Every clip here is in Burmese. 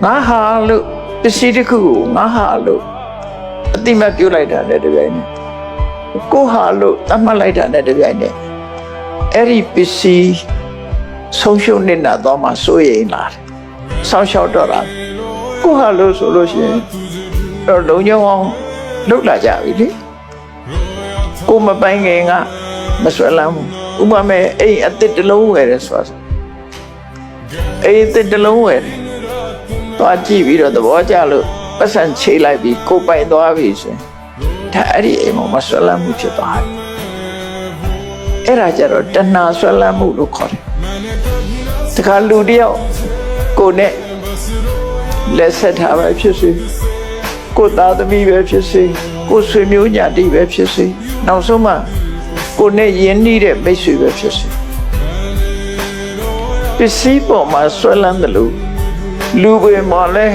ငါဟာလို့ပစ္စည်းတစ်ခုကိုငါဟာလို့အတိမတ်ပြုလိုက်တာနဲ့တပြိုင်နက်ကိုဟာလို့သတ်မှတ်လိုက်တာနဲ့တပြိုင်နက်အဲ့ဒီပစ္စည်းဆုံးရှုံးနေတာတော့မှစိုးရိမ်လာတယ်ဆောင်းလျှောက်တော့တာကိုဟာလို့ဆိုလို့ရှိရင်တော့လုံးညောင်းအောင်လုပ်လာကြပြီလေကိုမပိုင်ငယ်ကမဆွဲလမ်းဘူးဥပမာအိမ်အတစ်တလုံးဝယ်တယ်ဆိုတော့အိမ်အတစ်တလုံးဝယ်တယ်သွားကြည့်ပြီးတော့သဘောကျလို့ပတ်စံချိတ်လိုက်ပြီးကိုပိုင်သွားပြီဆိုရင်ဒါအဲ့ဒီအိမ်မှာမဆွဲလမ်းမှုဖြစ်သွားတယ်အဲ့ဒါကြတော့တဏှာဆွဲလမ်းမှုလို့ခေါ်တယ်တခါလူတယောက်ကိုနဲ့လက်ဆက်ထားပဲဖြစ်စေကိုသားသမီးပဲဖြစ်စေကိုဆွေမျိုးညာတိပဲဖြစ်စေနောက်ဆုံးမှကိုနဲ့ယဉ်နှီးတဲ့မိတ်ဆွေပဲဖြစ်စေပစ္စည်းပေါ်မှာဆွဲလန်းတယ်လို့လူတွေမှာလဲ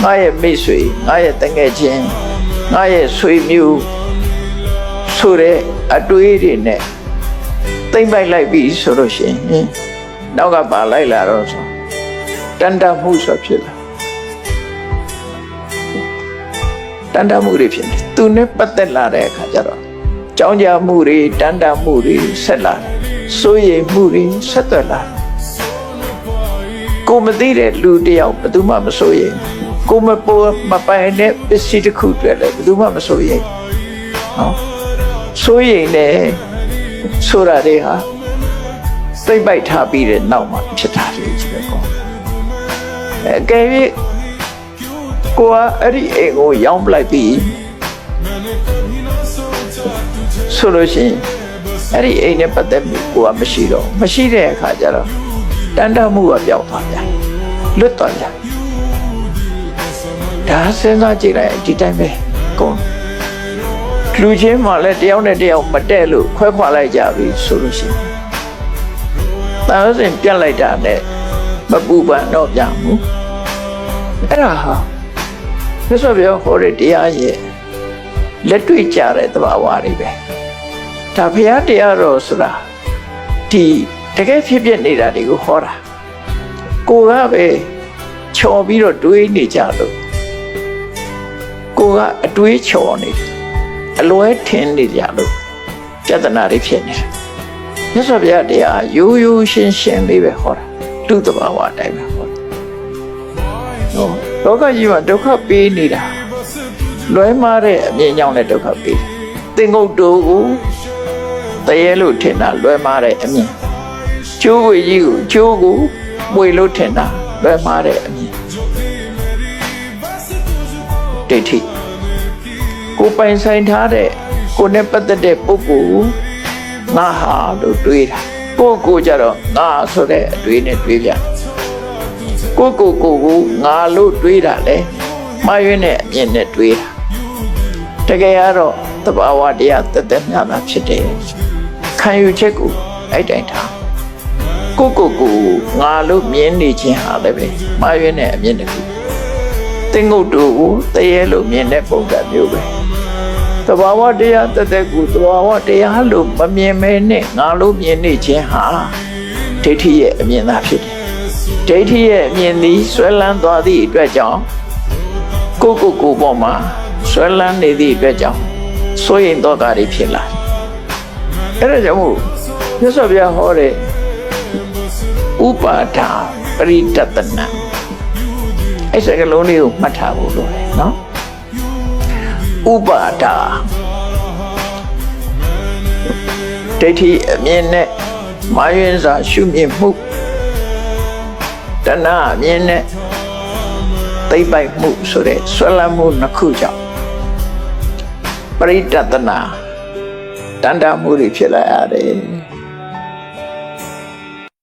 ငါရဲ့မိတ်ဆွေငါရဲ့တငယ်ချင်းငါရဲ့ဆွေမျိုးဆိုတဲ့အတွေးတွေနဲ့သိမ့်ပိုက်လိုက်ပြီဆိုလို့ရှိရင်နောက်ကပါလိုက်လာတော့ဆိုတန်တမှုဆိုဖြစ်လာတန်တမှုတွေဖြစ်တယ်သူနဲ့ပတ်သက်လာတဲ့အခါကျတော့ကြောင်းကြမှုတွေတန်တမှုတွေဆက်လာတယ်စိုးရိမ်မှုတွေဆက်သွက်လာတယ်ကိုမသိတဲ့လူတယောက်ဘယ်သူမှမစိုးရိမ်ကိုမပေါ်မပိုင်တဲ့ပစ္စည်းတစ်ခုတွေ့လဲဘယ်သူမှမစိုးရိမ်နော်စိုးရိမ်တယ်ဆိုတာတွေဟာသိမ့်ပိုက်ထားပြီးတဲ့နောက်မှာဖြစ်တာလေကြီးပဲကောအကယ်၍ကိုကအဲ့ဒီအိမ်ကိုရောင်းပလိုက်ပြီးဆိုလို့ရှိရင်အဲ့ဒီအိမ်နဲ့ပတ်သက်မှုကိုကမရှိတော့မရှိတဲ့အခါကျတော့တန်တမှုကပျောက်သွားပြန်လွတ်သွားပြန်ဒါစဉ်းစားကြည့်လိုက်ဒီတိုင်းပဲကုန်လူချင်းမှလည်းတယောက်နဲ့တယောက်မတည့်လို့ခွဲခွာလိုက်ကြပြီဆိုလို့ရှိရင်တန်စင်ပြတ်လိုက်တာနဲ့မပူပန်တော့ပြန်ဘူးအဲ့ဒါဟာမြတ်စွာဘုရားဟောတဲ့တရားရဲ့လက်တွေ့ကြတဲ့သဘာဝတွေပဲဒါဘုရားတရားတော်ဆိုတာဒီတကယ်ဖြစ်ဖြစ်နေတာတွေကိုဟောတာကိုကပဲချော်ပြီးတော့တွေးနေကြလို့ကိုကအတွေးချော်နေတယ်အလွဲထင်နေကြလို့ပြဿနာတွေဖြစ်နေတယ်မြတ်စွာဘုရားတရားရိုးရိုးရှင်းရှင်းလေးပဲဟောတာလူသဘာဝအတိုင်းပဲဟောတာလောကကြီးမှာဒုက္ခပေးနေတာလွဲမှားတဲ့အမြင်ကြောင့်လည်းဒုက္ခပေးတယ်သင်္ကုတ်တူကိုတရေလို့ထင်တာလွဲမှားတဲ့အမြင်ကျိုးဝေကြီးကိုကျိုးကိုမွေလို့ထင်တာလွဲမှားတဲ့အမြင်ဒိဋ္ဌိကိုပိုင်ဆိုင်ထားတဲ့ကိုနဲ့ပတ်သက်တဲ့ပုဂ္ဂိုလ်ငါဟာလို့တွေးတာကိုကြတော့ငါဆိုတဲ့အတွေးနဲ့တွေးပြန်ကိုငါလို့တွေးတာလေမှားယွင်းတဲ့အမြင်နဲ့တွေးတာတကယ်ကတော့သဘာဝတရားတသက်များတာဖြစ်တယ်ခံယူချက်ကိုအဲ့တိုင်းထားကိုငါလို့မြင်နေခြင်းဟာလည်းပဲမှားယွင်းတဲ့အမြင်တစ်ခုသင်္ကုတ်တူကိုတရေလို့မြင်တဲ့ပုံစံမျိုးပဲသဘာဝတရားတသက်ကိုသဘာဝတရားလို့မမြင်မဲနဲ့ငါလို့မြင်နေခြင်းဟာဒိဋ္ဌိရဲ့အမြင်သာဖြစ်တယ်ဒိဋ္ဌိရဲ့အမြင်သည်ဆွဲလန်းသွားသည့်အတွက်ကြောင့်ကိုပေါ်မှာဆွဲလန်းနေသည့်အတွက်ကြောင့်စိုးရိမ်တော့တာတွေဖြစ်လာတယ်အဲ့ဒါကြောင့်မို့မြတ်စွာဘုရားဟောတဲ့ဥပါဒာပရိတတနာအဲ့စကားလုံးလေးကိုမှတ်ထားဖို့လိုတယ်နော်ဥပါဒာဒိဋ္ဌိအမြင်နဲ့မာယွင်းစွာရှုမြင်မှုတဏှာအမြင်နဲ့သိမ့်ပိုက်မှုဆိုတဲ့ဆွဲလန်းမှုနှစ်ခုကြောင့်ပရိတတနာတန်တမှုတွေဖြစ်လာရတယ်